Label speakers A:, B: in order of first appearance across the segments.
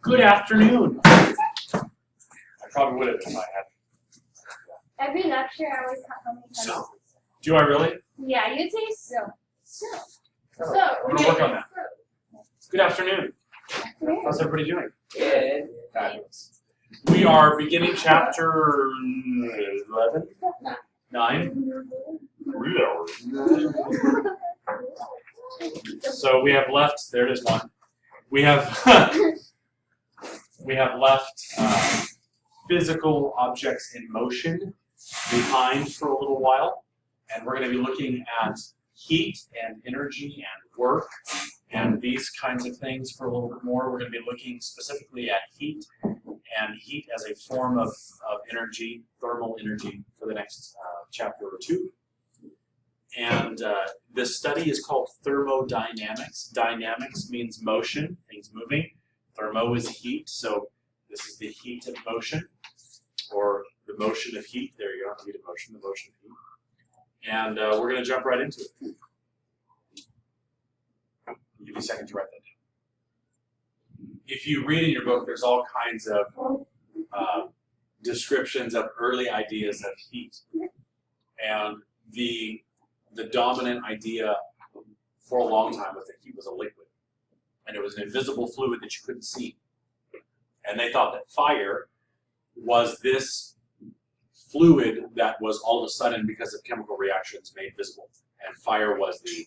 A: Good afternoon. I probably would have if I had.
B: Every lecture I always count how many times.
A: So, do I really?
B: Yeah, you say so.
A: I'm gonna work on that. Good afternoon. How's everybody doing?
C: Good.
A: Fabulous. We are beginning chapter 11? 9? 3 hours. So we have left, there it is one. We have left physical objects in motion behind for a little while, and we're going to be looking at heat and energy and work and these kinds of things for a little bit more. We're going to be looking specifically at heat and heat as a form of energy, thermal energy, for the next chapter or two. And this study is called Thermodynamics. Dynamics means motion, things moving. Thermo is heat, so this is the heat of motion, or the motion of heat. There you go, heat of motion, the motion of heat. And we're going to jump right into it. I'll give you a second to write that down. If you read in your book, there's all kinds of descriptions of early ideas of heat. And the dominant idea for a long time was that heat was a liquid. And it was an invisible fluid that you couldn't see. And they thought that fire was this fluid that was all of a sudden, because of chemical reactions, made visible. And fire was the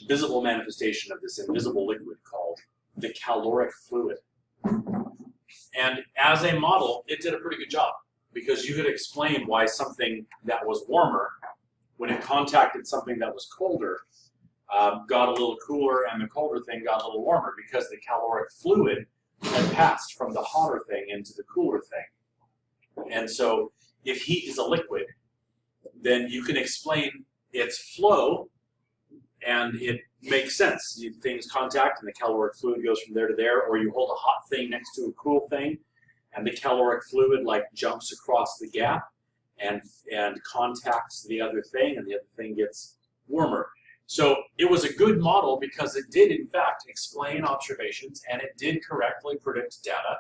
A: visible manifestation of this invisible liquid called the caloric fluid. And as a model, it did a pretty good job, because you could explain why something that was warmer, when it contacted something that was colder, got a little cooler, and the colder thing got a little warmer, because the caloric fluid had passed from the hotter thing into the cooler thing. And so if heat is a liquid, then you can explain its flow, and it makes sense. Things contact, and the caloric fluid goes from there to there, or you hold a hot thing next to a cool thing, and the caloric fluid like jumps across the gap and contacts the other thing, and the other thing gets warmer. So it was a good model because it did, in fact, explain observations, and it did correctly predict data.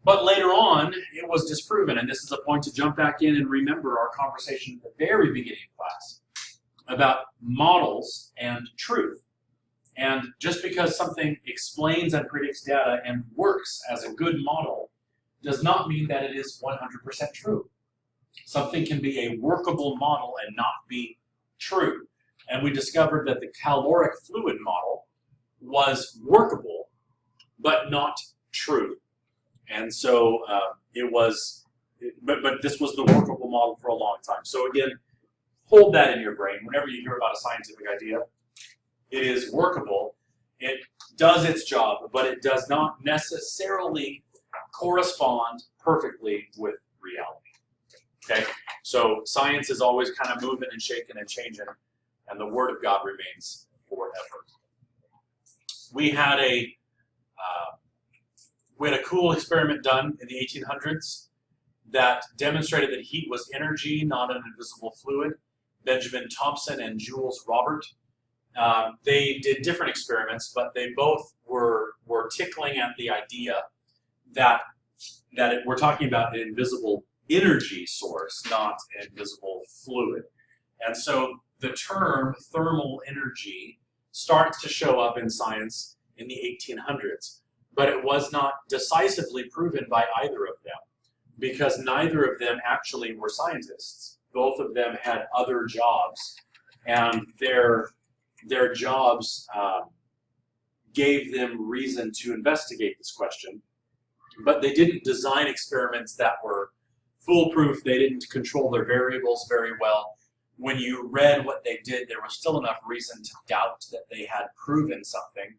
A: But later on, it was disproven, and this is a point to jump back in and remember our conversation at the very beginning of class about models and truth. And just because something explains and predicts data and works as a good model does not mean that it is 100% true. Something can be a workable model and not be true. And we discovered that the caloric fluid model was workable, but not true. And so but this was the workable model for a long time. So again, hold that in your brain. Whenever you hear about a scientific idea, it is workable. It does its job, but it does not necessarily correspond perfectly with reality. Okay? So science is always kind of moving and shaking and changing, and the Word of God remains forever. We had a cool experiment done in the 1800s that demonstrated that heat was energy, not an invisible fluid. Benjamin Thompson and Jules Robert. They did different experiments, but they both were tickling at the idea that we're talking about an invisible energy source, not an invisible fluid. And so the term thermal energy starts to show up in science in the 1800s, but it was not decisively proven by either of them, because neither of them actually were scientists. Both of them had other jobs, and their jobs gave them reason to investigate this question, but they didn't design experiments that were foolproof. They didn't control their variables very well. When you read what they did, there was still enough reason to doubt that they had proven something,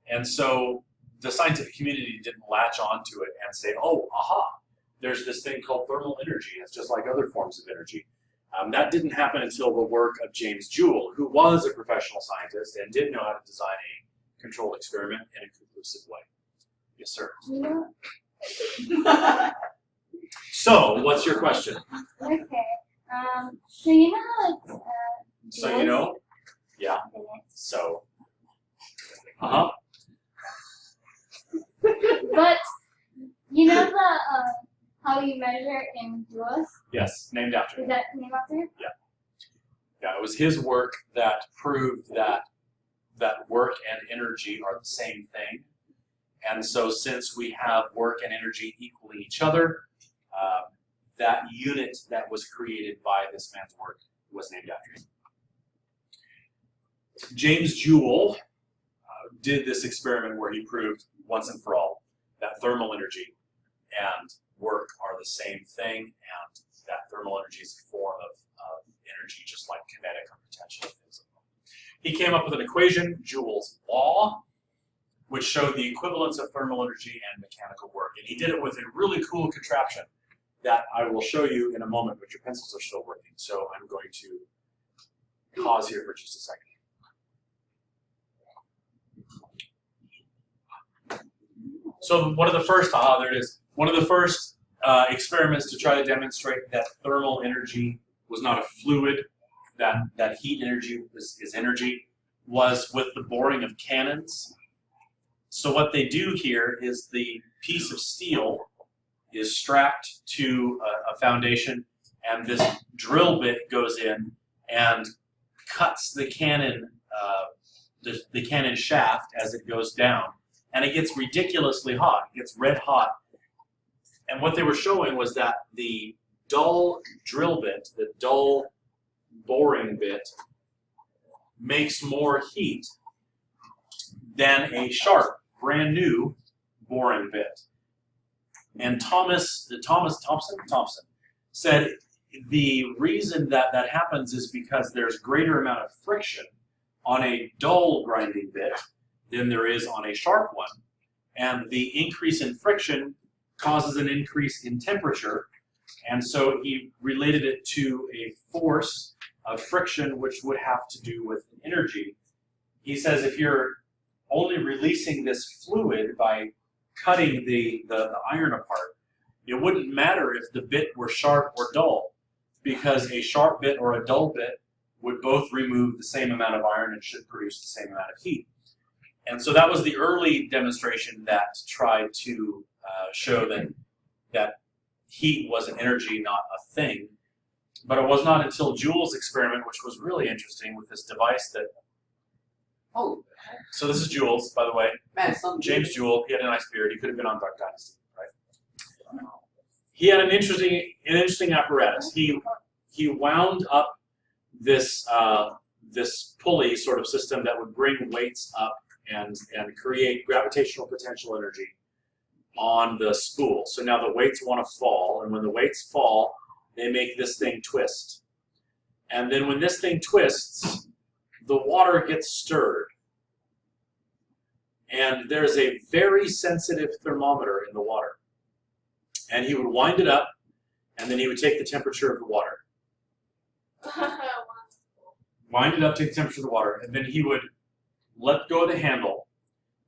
A: and so the scientific community didn't latch onto it and say, oh, aha, there's this thing called thermal energy. It's just like other forms of energy. That didn't happen until the work of James Joule, who was a professional scientist and did know how to design a controlled experiment in a conclusive way. Yes, sir. So, what's your question?
B: Okay. So you know how
A: So you know? Yeah. So. Uh-huh.
B: But you know the how you measure in joules?
A: Yes, named after
B: Is
A: him.
B: that named after him?
A: Yeah, it was his work that proved that work and energy are the same thing. And so since we have work and energy equaling each other, that unit that was created by this man's work was named after him. James Joule did this experiment where he proved once and for all that thermal energy and work are the same thing, and that thermal energy is a form of energy just like kinetic or potential physical. He came up with an equation, Joule's law, which showed the equivalence of thermal energy and mechanical work. And he did it with a really cool contraption that I will show you in a moment, but your pencils are still working. So I'm going to pause here for just a second. So one of the first, there it is. One of the first experiments to try to demonstrate that thermal energy was not a fluid, that heat energy is energy, was with the boring of cannons. So what they do here is the piece of steel is strapped to a foundation, and this drill bit goes in and cuts the cannon, the cannon shaft as it goes down. And it gets ridiculously hot. It gets red hot. And what they were showing was that the dull drill bit, the dull boring bit, makes more heat than a sharp, brand new boring bit. And Thompson said the reason that happens is because there's greater amount of friction on a dull grinding bit than there is on a sharp one. And the increase in friction causes an increase in temperature. And so he related it to a force of friction, which would have to do with energy. He says if you're only releasing this fluid by cutting the iron apart, it wouldn't matter if the bit were sharp or dull, because a sharp bit or a dull bit would both remove the same amount of iron and should produce the same amount of heat. And so that was the early demonstration that tried to show that heat was an energy, not a thing. But it was not until Jules' experiment, which was really interesting, with this device that...
C: Oh.
A: So this is Jules, by the way.
C: Man,
A: James Joule. He had a nice beard. He could have been on Duck Dynasty, right? He had an interesting apparatus. He wound up this this pulley sort of system that would bring weights up and create gravitational potential energy on the spool. So now the weights want to fall, and when the weights fall, they make this thing twist. And then when this thing twists, the water gets stirred. And there's a very sensitive thermometer in the water. And he would wind it up, and then he would take the temperature of the water. Wind it up, take the temperature of the water, and then he would let go of the handle.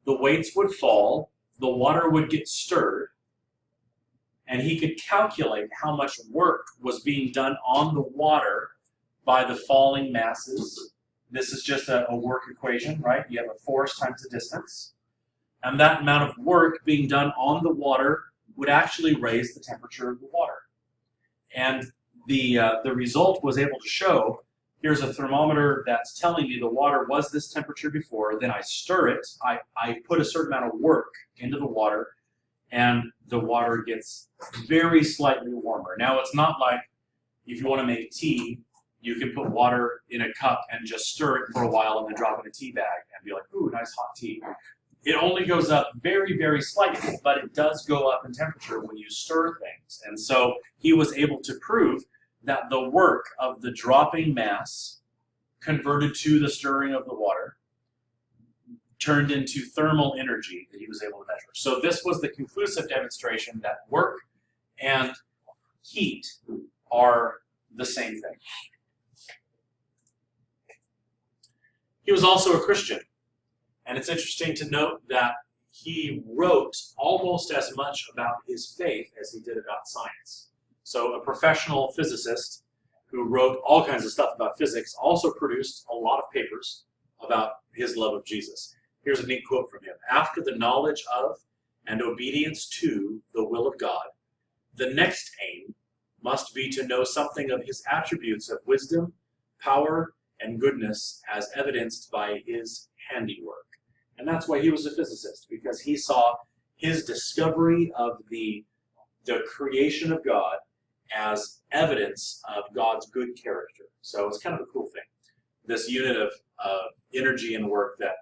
A: The weights would fall, the water would get stirred, and he could calculate how much work was being done on the water by the falling masses. This is just a work equation, right? You have a force times the distance. And that amount of work being done on the water would actually raise the temperature of the water. And the result was able to show, here's a thermometer that's telling me the water was this temperature before, then I stir it, I put a certain amount of work into the water, and the water gets very slightly warmer. Now, it's not like if you want to make tea, you can put water in a cup and just stir it for a while and then drop it in a tea bag and be like, ooh, nice hot tea. It only goes up very, very slightly, but it does go up in temperature when you stir things. And so he was able to prove that the work of the dropping mass converted to the stirring of the water turned into thermal energy that he was able to measure. So this was the conclusive demonstration that work and heat are the same thing. He was also a Christian. And it's interesting to note that he wrote almost as much about his faith as he did about science. So a professional physicist who wrote all kinds of stuff about physics also produced a lot of papers about his love of Jesus. Here's a neat quote from him. After the knowledge of and obedience to the will of God, the next aim must be to know something of his attributes of wisdom, power, and goodness as evidenced by his handiwork. And that's why he was a physicist, because he saw his discovery of the creation of God as evidence of God's good character. So it's kind of a cool thing. This unit of energy and work that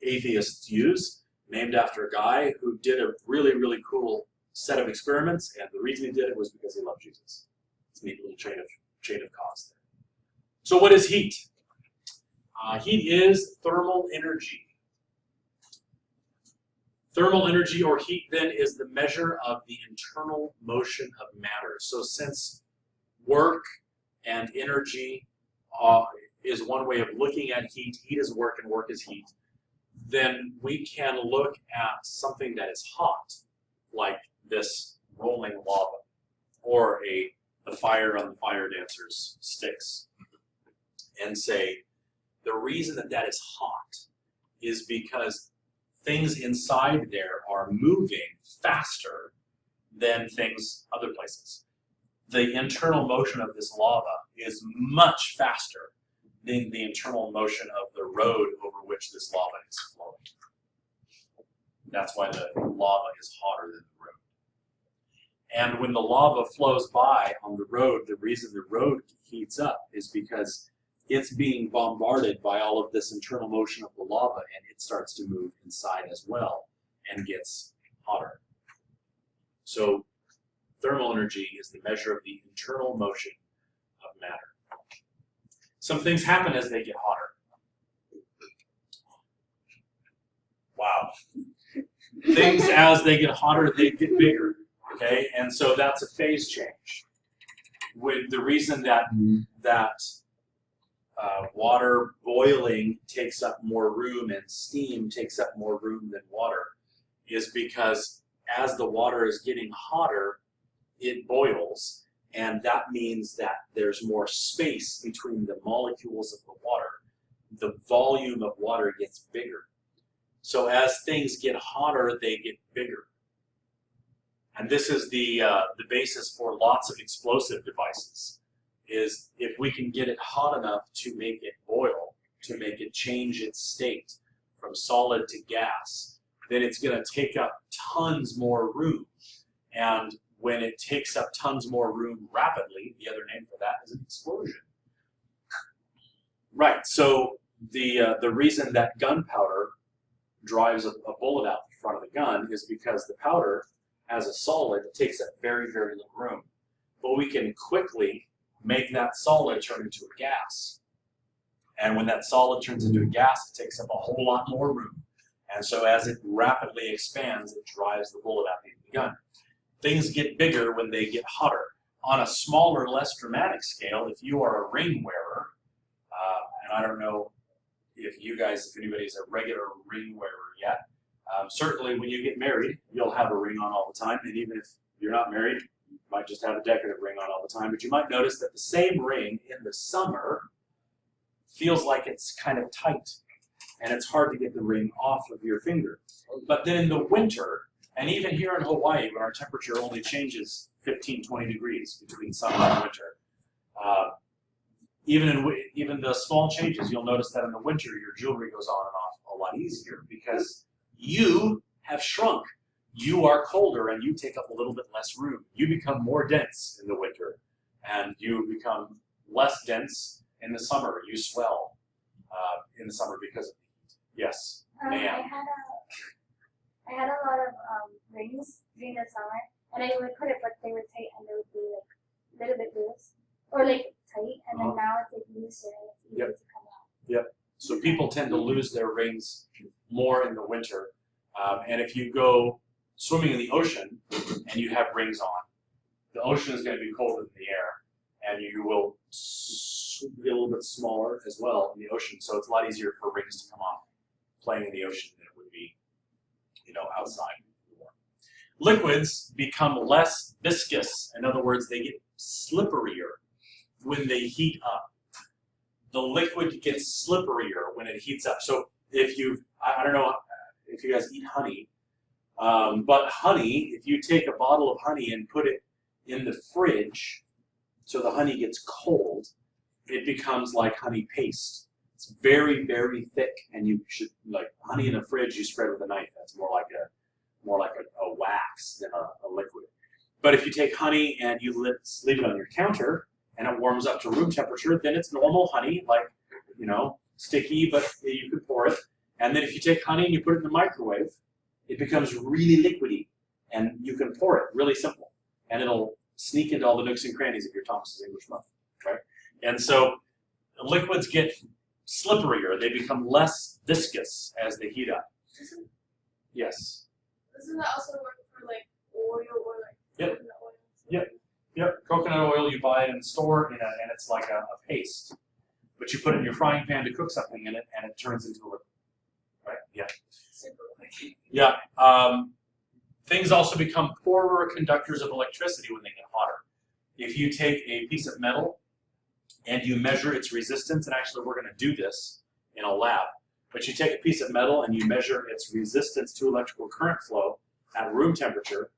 A: atheists use, named after a guy who did a really, really cool set of experiments, and the reason he did it was because he loved Jesus. It's a neat little chain of cause there. So what is heat? Heat is thermal energy. Thermal energy, or heat, then, is the measure of the internal motion of matter. So since work and energy is one way of looking at heat, heat is work and work is heat, then we can look at something that is hot, like this rolling lava, or the fire on the fire dancer's sticks, and say the reason that is hot is because things inside there are moving faster than things other places. The internal motion of this lava is much faster than the internal motion of the road over which this lava is flowing. That's why the lava is hotter than the road. And when the lava flows by on the road, the reason the road heats up is because it's being bombarded by all of this internal motion of the lava, and it starts to move inside as well and gets hotter. So thermal energy is the measure of the internal motion of matter. Some things happen as they get hotter. Wow. Things as they get hotter, they get bigger. Okay, and so that's a phase change. With the reason that water boiling takes up more room and steam takes up more room than water is because as the water is getting hotter, it boils, and that means that there's more space between the molecules of the water. The volume of water gets bigger. So as things get hotter, they get bigger. And this is the basis for lots of explosive devices, is if we can get it hot enough to make it boil, to make it change its state from solid to gas, then it's going to take up tons more room. And when it takes up tons more room rapidly, the other name for that is an explosion. Right, so the reason that gunpowder drives a bullet out the front of the gun is because the powder, as a solid, takes up very, very little room. But we can quickly make that solid turn into a gas. And when that solid turns into a gas, it takes up a whole lot more room. And so as it rapidly expands, it drives the bullet out into the gun. Things get bigger when they get hotter. On a smaller, less dramatic scale, if you are a ring wearer, and I don't know if anybody's a regular ring wearer yet, certainly when you get married, you'll have a ring on all the time, and even if you're not married, you might just have a decorative ring on all the time, but you might notice that the same ring in the summer feels like it's kind of tight, and it's hard to get the ring off of your finger. But then in the winter, and even here in Hawaii, when our temperature only changes 15, 20 degrees between summer and winter, even the small changes, you'll notice that in the winter, your jewelry goes on and off a lot easier because you have shrunk. You are colder and you take up a little bit less room. You become more dense in the winter and you become less dense in the summer. You swell in the summer because of the heat. Yes, ma'am.
B: I had a lot of rings during the summer, and I would put it, but they were tight and they would be like a little bit loose or like tight, and then now it's like looser and it's easy to come out.
A: Yep. So people tend to lose their rings more in the winter, and if you go swimming in the ocean and you have rings on, the ocean is going to be colder than the air, and you will be a little bit smaller as well in the ocean. So it's a lot easier for rings to come off playing in the ocean than it would be, outside. Liquids become less viscous. In other words, they get slipperier when they heat up. The liquid gets slipperier when it heats up. So if I don't know if you guys eat honey, But honey, if you take a bottle of honey and put it in the fridge, so the honey gets cold, it becomes like honey paste. It's very, very thick, and you should, like honey in a fridge, you spread with a knife. That's more like a wax than a liquid. But if you take honey and you leave it on your counter and it warms up to room temperature, then it's normal honey, like, you know, sticky, but you can pour it. And then if you take honey and you put it in the microwave, it becomes really liquidy, and you can pour it, really simple. And it'll sneak into all the nooks and crannies of your Thomas's English muffin, right? And so liquids get slipperier. They become less viscous as they heat up. Yes?
D: Doesn't that also work for like oil or like
A: Yep.
D: coconut oil?
A: Yep. Yep. Coconut oil, you buy it in the store, and it's like a paste. But you put it in your frying pan to cook something in it, and it turns into a liquid. Right? Yeah.
D: Super quick.
A: Yeah. Things also become poorer conductors of electricity when they get hotter. If you take a piece of metal and you measure its resistance, and actually we're going to do this in a lab, but you take a piece of metal and you measure its resistance to electrical current flow at room temperature,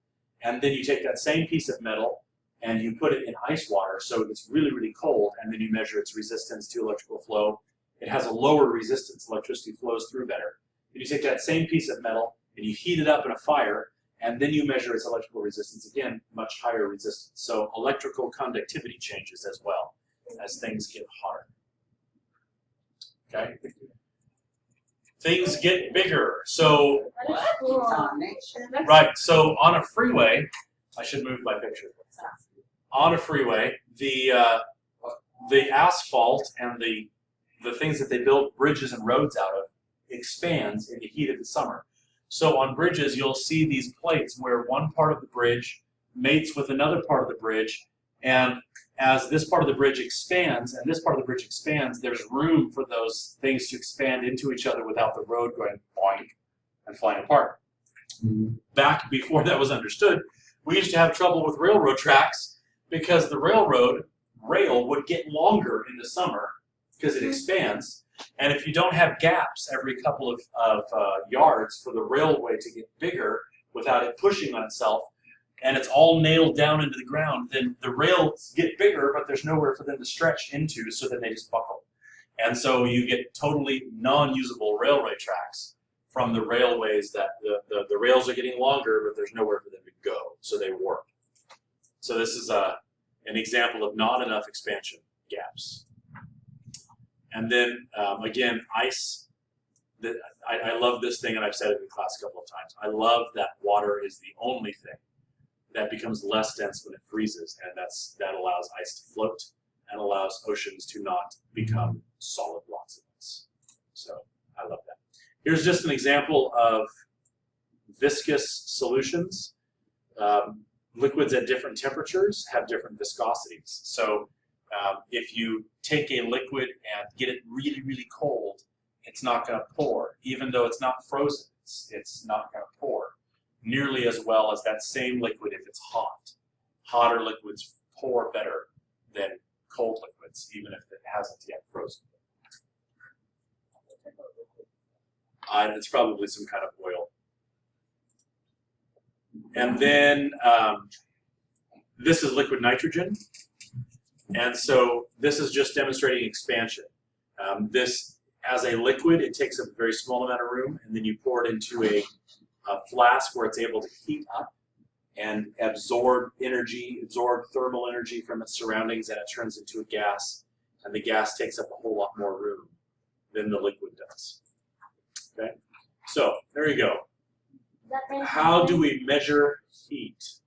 A: and then you take that same piece of metal and you put it in ice water so it's really, really cold, and then you measure its resistance to electrical flow. It has a lower resistance. Electricity flows through better. Then you take that same piece of metal and you heat it up in a fire, and then you measure its electrical resistance, again, much higher resistance. So electrical conductivity changes as well as things get hotter. Okay? Things get bigger. So,
B: That is cool.
C: Combination.
A: right, so on a freeway, I should move my picture. On a freeway, the asphalt and the things that they build bridges and roads out of expands in the heat of the summer. So on bridges, you'll see these plates where one part of the bridge mates with another part of the bridge, and as this part of the bridge expands and this part of the bridge expands, there's room for those things to expand into each other without the road going boink and flying apart. Back before that was understood, we used to have trouble with railroad tracks because the rail would get longer in the summer because it expands. And if you don't have gaps every couple of yards for the railway to get bigger without it pushing on itself, and it's all nailed down into the ground, then the rails get bigger, but there's nowhere for them to stretch into, so then they just buckle. And so you get totally non-usable railway tracks from the railways that the rails are getting longer, but there's nowhere for them to go, so they warp. So this is an example of not enough expansion gaps. And then, again, ice. I love this thing, and I've said it in class a couple of times. I love that water is the only thing that becomes less dense when it freezes, and that allows ice to float and allows oceans to not become solid blocks of ice. So I love that. Here's just an example of viscous solutions. Liquids at different temperatures have different viscosities. So if you take a liquid and get it really, really cold, it's not going to pour. Even though it's not frozen, it's not going to pour nearly as well as that same liquid if it's hot. Hotter liquids pour better than cold liquids, even if it hasn't yet frozen. It's probably some kind of oil. And then this is liquid nitrogen. And so this is just demonstrating expansion. This, as a liquid, it takes up a very small amount of room, and then you pour it into a flask where it's able to heat up and absorb thermal energy from its surroundings, and it turns into a gas. And the gas takes up a whole lot more room than the liquid does. Okay? So, there you go. How do we measure heat?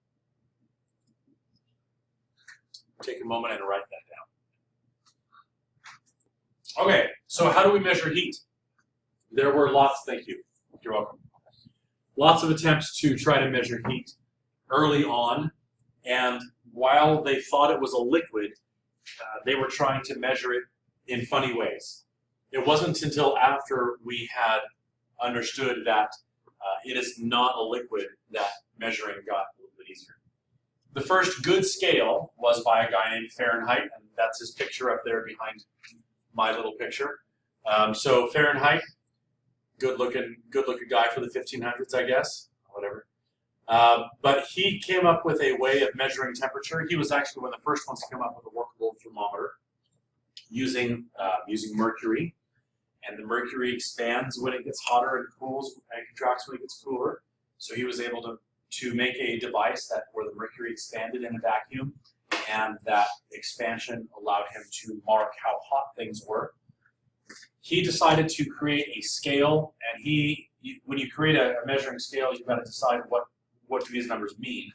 A: Take a moment and write that down. Okay, so how do we measure heat? There were lots, thank you, you're welcome. Lots of attempts to try to measure heat early on, and while they thought it was a liquid, they were trying to measure it in funny ways. It wasn't until after we had understood that it is not a liquid that measuring got a little bit easier. The first good scale was by a guy named Fahrenheit, and that's his picture up there behind my little picture. So Fahrenheit, good looking guy for the 1500s, I guess, whatever. But he came up with a way of measuring temperature. He was actually one of the first ones to come up with a workable thermometer using mercury. And the mercury expands when it gets hotter and cools and contracts when it gets cooler. So he was able to make a device where the mercury expanded in a vacuum, and that expansion allowed him to mark how hot things were. He decided to create a scale, and when you create a measuring scale, you've got to decide what do these numbers mean.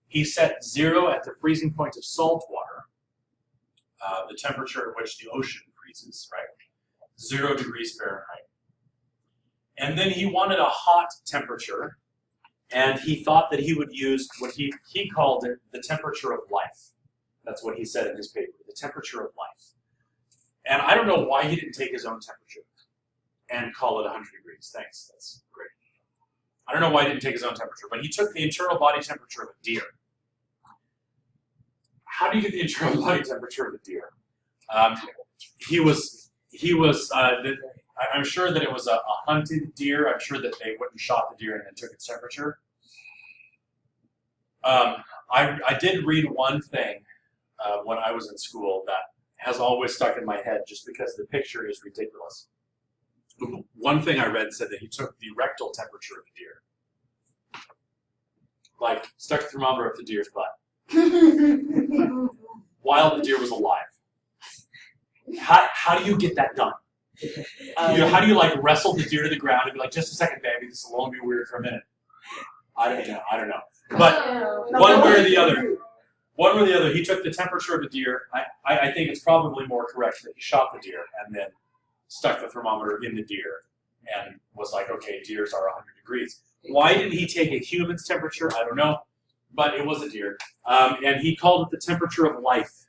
A: He set 0 at the freezing point of salt water, the temperature at which the ocean freezes, right? 0 degrees Fahrenheit. And then he wanted a hot temperature, and he thought that he would use what he called it the temperature of life. That's what he said in his paper, the temperature of life. And I don't know why he didn't take his own temperature and call it 100 degrees. Thanks, that's great. I don't know why he didn't take his own temperature, but he took the internal body temperature of a deer. How do you get the internal body temperature of a deer? I'm sure that it was a hunted deer. I'm sure that they wouldn't shot the deer and then took its temperature. I did read one thing when I was in school that has always stuck in my head just because the picture is ridiculous. One thing I read said that he took the rectal temperature of the deer. Like, stuck the thermometer up the deer's butt. While the deer was alive. How do you get that done? How do you like wrestle the deer to the ground and be like, just a second, baby, this will only be weird for a minute? I don't know. But one way or the other, he took the temperature of the deer. I think it's probably more correct that he shot the deer and then stuck the thermometer in the deer and was like, okay, deers are 100 degrees. Why didn't he take a human's temperature? I don't know, but it was a deer. And he called it the temperature of life.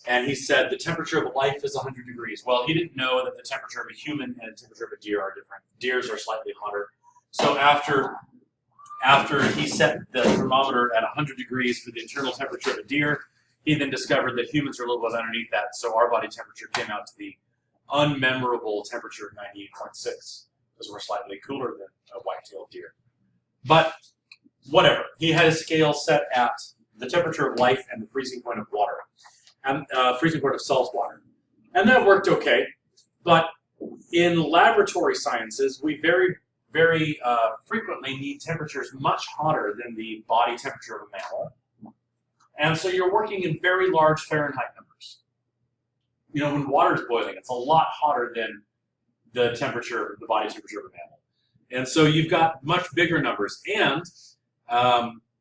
A: And he said the temperature of life is 100 degrees. Well, he didn't know that the temperature of a human and the temperature of a deer are different. Deers are slightly hotter. So after he set the thermometer at 100 degrees for the internal temperature of a deer, he then discovered that humans are a little bit underneath that. So our body temperature came out to the unmemorable temperature of 98.6, because we're slightly cooler than a white-tailed deer. But whatever. He had a scale set at the temperature of life and the freezing point of water. And freezing point of salt water. And that worked okay, but in laboratory sciences, we very, very frequently need temperatures much hotter than the body temperature of a mammal. And so you're working in very large Fahrenheit numbers. You know, when water is boiling, it's a lot hotter than the temperature, the body temperature of a mammal. And so you've got much bigger numbers. And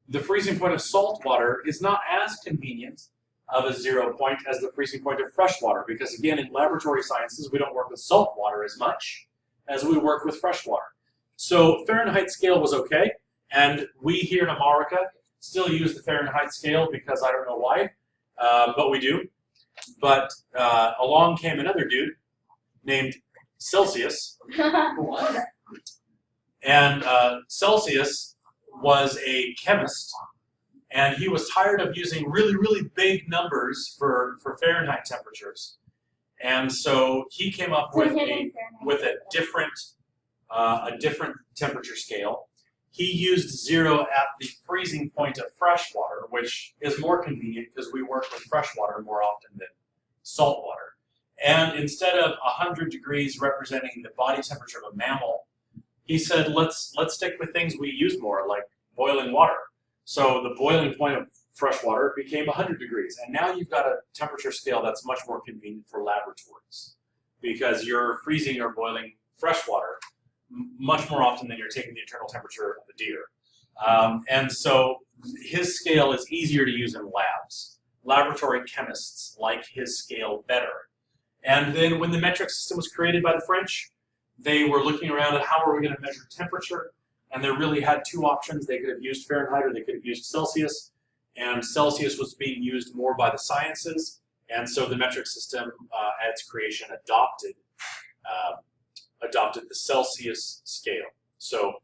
A: the freezing point of salt water is not as convenient of a 0 point as the freezing point of fresh water, because again, in laboratory sciences, we don't work with salt water as much as we work with fresh water. So Fahrenheit scale was okay, and we here in America still use the Fahrenheit scale because I don't know why, but we do. But along came another dude named Celsius, and Celsius was a chemist. And he was tired of using really, really big numbers for Fahrenheit temperatures. And so he came up with a different temperature scale. He used 0 at the freezing point of fresh water, which is more convenient because we work with fresh water more often than salt water. And instead of 100 degrees representing the body temperature of a mammal, he said, let's stick with things we use more, like boiling water. So the boiling point of fresh water became 100 degrees. And now you've got a temperature scale that's much more convenient for laboratories because you're freezing or boiling fresh water much more often than you're taking the internal temperature of the deer. And so his scale is easier to use in labs. Laboratory chemists like his scale better. And then when the metric system was created by the French, they were looking around at how are we going to measure temperature. And they really had two options. They could have used Fahrenheit or they could have used Celsius. And Celsius was being used more by the sciences. And so the metric system at its creation adopted the Celsius scale. So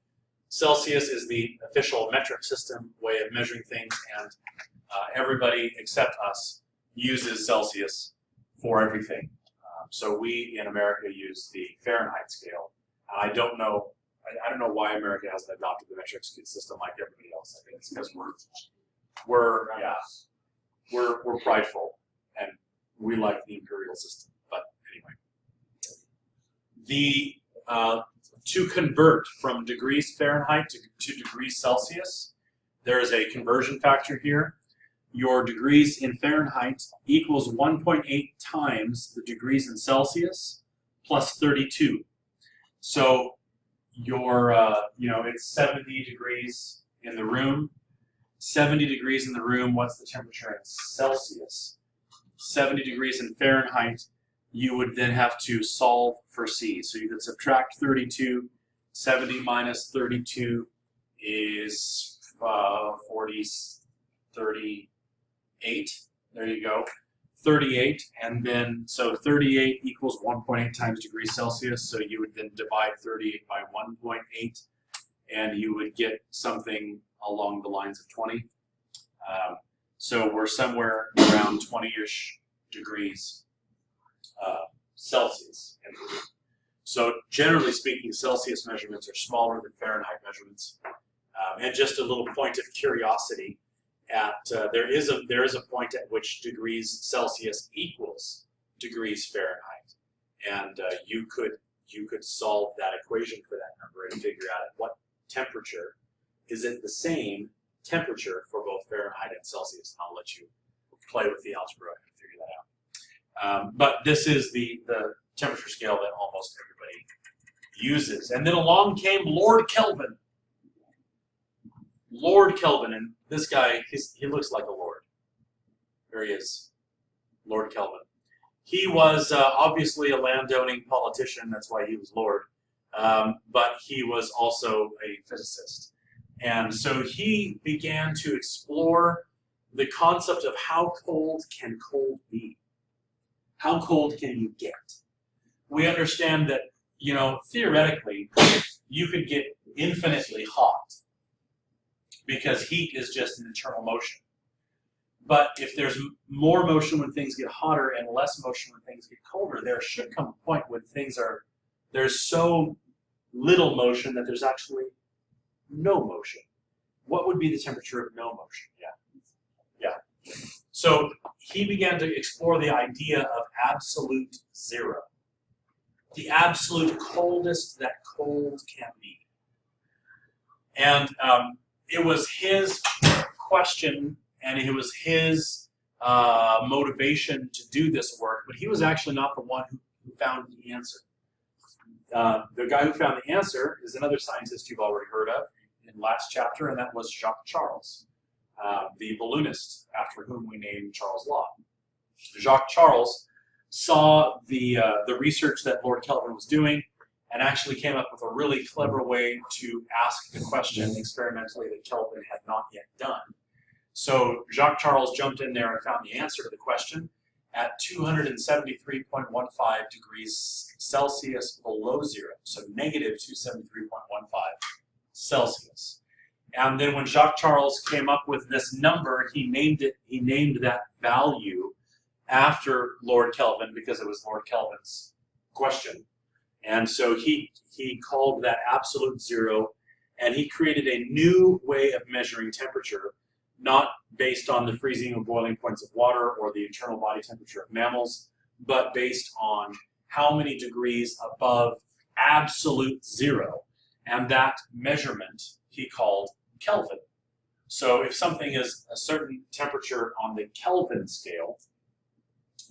A: Celsius is the official metric system way of measuring things, and everybody except us uses Celsius for everything. So we in America use the Fahrenheit scale. I don't know why America hasn't adopted the metric system like everybody else. else. I think it's because we're prideful and we like the imperial system. But anyway, to convert from degrees Fahrenheit to degrees Celsius, there is a conversion factor here. Your degrees in Fahrenheit equals 1.8 times the degrees in Celsius plus 32. So your, it's 70 degrees in the room. 70 degrees in the room, what's the temperature in Celsius? 70 degrees in Fahrenheit, you would then have to solve for C. So you could subtract 32. 70 minus 32 is 38. There you go. 38, and then, so 38 equals 1.8 times degrees Celsius, so you would then divide 38 by 1.8, and you would get something along the lines of 20. So we're somewhere around 20-ish degrees Celsius. So generally speaking, Celsius measurements are smaller than Fahrenheit measurements. And just a little point of curiosity, there is a point at which degrees Celsius equals degrees Fahrenheit, and you could solve that equation for that number and figure out at what temperature is it the same temperature for both Fahrenheit and Celsius. And I'll let you play with the algebra and figure that out. But this is the temperature scale that almost everybody uses. And then along came Lord Kelvin. Lord Kelvin, and this guy, he looks like a lord. There he is, Lord Kelvin. He was obviously a landowning politician, that's why he was Lord, but he was also a physicist. And so he began to explore the concept of how cold can cold be? How cold can you get? We understand that, theoretically, you could get infinitely hot, because heat is just an internal motion. But if there's more motion when things get hotter and less motion when things get colder, there should come a point when there's so little motion that there's actually no motion. What would be the temperature of no motion? Yeah. So he began to explore the idea of absolute zero. The absolute coldest that cold can be. And it was his question, and it was his motivation to do this work, but he was actually not the one who found the answer. The guy who found the answer is another scientist you've already heard of in last chapter, and that was Jacques Charles, the balloonist after whom we named Charles Lott. Jacques Charles saw the research that Lord Kelvin was doing, and actually came up with a really clever way to ask the question experimentally that Kelvin had not yet done. So Jacques Charles jumped in there and found the answer to the question at 273.15 degrees Celsius below zero, so negative 273.15 Celsius. And then when Jacques Charles came up with this number, he named that value after Lord Kelvin because it was Lord Kelvin's question. And so he called that absolute zero, and he created a new way of measuring temperature, not based on the freezing or boiling points of water or the internal body temperature of mammals, but based on how many degrees above absolute zero. And that measurement he called Kelvin. So if something is a certain temperature on the Kelvin scale,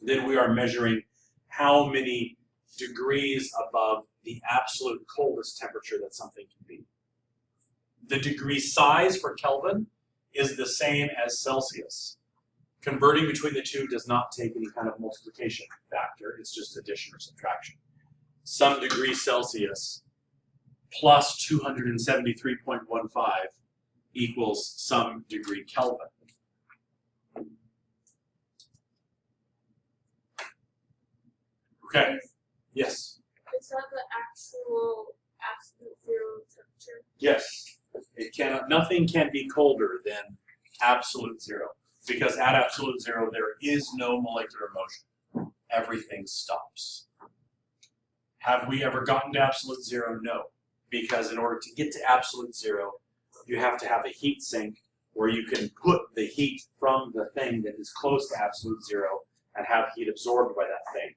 A: then we are measuring how many degrees above the absolute coldest temperature that something can be. The degree size for Kelvin is the same as Celsius. Converting between the two does not take any kind of multiplication factor, it's just addition or subtraction. Some degree Celsius plus 273.15 equals some degree Kelvin. Okay. Yes.
D: It's not the actual absolute zero temperature.
A: Yes. It cannot. Nothing can be colder than absolute zero, because at absolute zero there is no molecular motion. Everything stops. Have we ever gotten to absolute zero? No, because in order to get to absolute zero, you have to have a heat sink where you can put the heat from the thing that is close to absolute zero and have heat absorbed by that thing.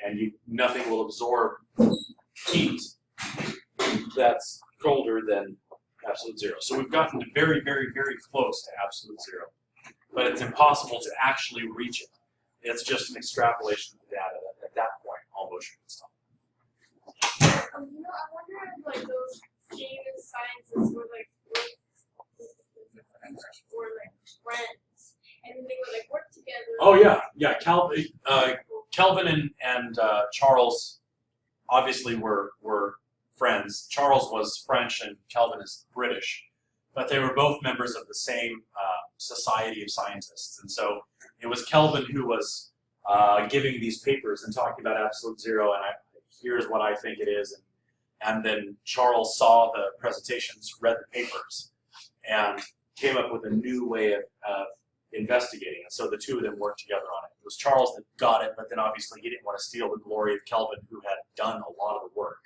A: And nothing will absorb heat that's colder than absolute zero. So we've gotten very, very, very close to absolute zero. But it's impossible to actually reach it. It's just an extrapolation of the data that at that point all motion can stop.
D: I wonder if like those famous scientists were like friends, and then they would like work together.
A: Oh yeah. Kelvin and Charles obviously were friends. Charles was French and Kelvin is British, but they were both members of the same Society of Scientists. And so it was Kelvin who was giving these papers and talking about absolute zero, and here's what I think it is. And then Charles saw the presentations, read the papers, and came up with a new way of investigating it. So the two of them worked together on it. It was Charles that got it, but then obviously he didn't want to steal the glory of Kelvin, who had done a lot of the work.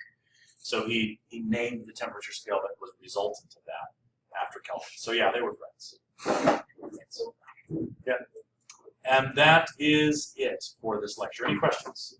A: So he named the temperature scale that was resultant of that after Kelvin. So yeah, they were friends. Yeah. And that is it for this lecture. Any questions?